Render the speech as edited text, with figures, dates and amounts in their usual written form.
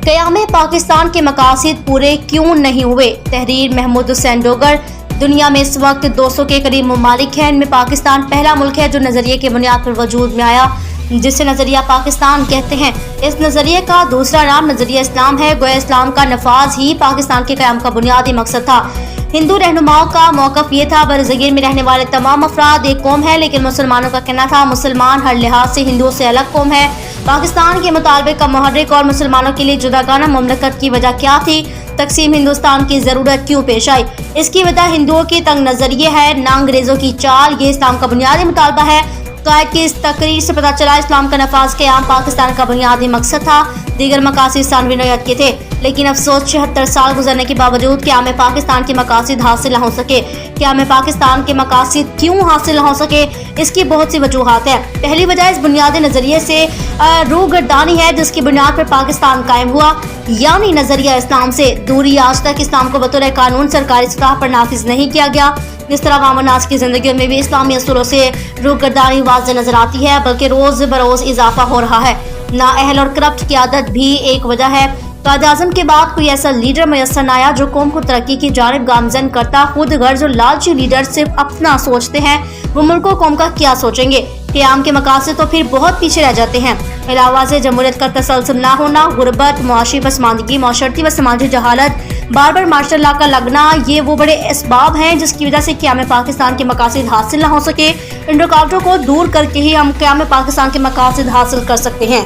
क़याम पाकिस्तान के मकासद पूरे क्यों नहीं हुए। तहरीर महमूद हुसैन डोगर। दुनिया में इस वक्त 200 के करीब ममालिक हैं, इनमें पाकिस्तान पहला मुल्क है जो नजरिए की बुनियाद पर वजूद में आया, जिसे नजरिया पाकिस्तान कहते हैं। इस नजरिए का दूसरा नाम नजरिया इस्लाम है। गोया इस्लाम का नफाज ही पाकिस्तान के क़याम का बुनियादी मकसद था। हिंदू रहनुमाओं का मौक़िफ़ ये था, बरज़गीर में रहने वाले तमाम अफराद एक कौम है, लेकिन मुसलमानों का कहना था मुसलमान हर लिहाज से हिंदुओं से अलग कौम है। पाकिस्तान के मुतालबे का मुहर्रिक और मुसलमानों के लिए जुदागाना मुमलकत की वजह क्या थी? तकसीम हिंदुस्तान की ज़रूरत क्यों पेश आई? इसकी वजह हिंदुओं की तंग नजरिए है, ना अंग्रेज़ों की चाल। ये इस्लाम का बुनियादी मुतालबा है। कायद की इस तकरीर से पता चला इस्लाम का नफाज क़याम पाकिस्तान का बुनियादी मकसद था, दीगर मकासद सानवी नौयत के थे। लेकिन अफसोस 76 साल गुजरने के बावजूद क़याम पाकिस्तान के मकासद हासिल न हो सके। क़याम पाकिस्तान के मकासद क्यों हासिल न हो सके? इसकी बहुत सी वजूहात हैं। पहली वजह इस बुनियादी नजरिए से रूगर्दानी है जिसकी बुनियाद पर पाकिस्तान कायम हुआ, यानी नजरिया इस्लाम से दूरी। आज तक इस्लाम को बतौर कानून सरकारी सतह पर नाफिज नहीं किया गया। इस तरह आवाम नास की जिंदगी में भी इस्लामी असूलों से रूगर्दानी वाज़ेह नजर आती है, बल्कि रोज बरोज इजाफा हो रहा है। नाअहल और करप्ट क़यादत भी एक वजह है। कायद-ए-आज़म के बाद कोई ऐसा लीडर मैसर न आया जो कौम को तरक्की की जानिब गामजन करता। खुद गर्ज और लालची लीडर सिर्फ अपना सोचते हैं, वो मुल्क और कौम का क्या सोचेंगे? क़याम के मकासद तो फिर बहुत पीछे रह जाते हैं। अलावा से जमहूरियत का तसलसल न होना, गुर्बत, मुआशी पसमानदगी, माशरती व समाजी जहालत, बार बार मार्शल लॉ का लगना, ये वो बड़े इसबाब हैं जिसकी वजह से क़याम पाकिस्तान के मकासद हासिल न हो सके। इन रुकावटों को दूर करके ही हम क़याम पाकिस्तान के मकासद हासिल कर सकते हैं।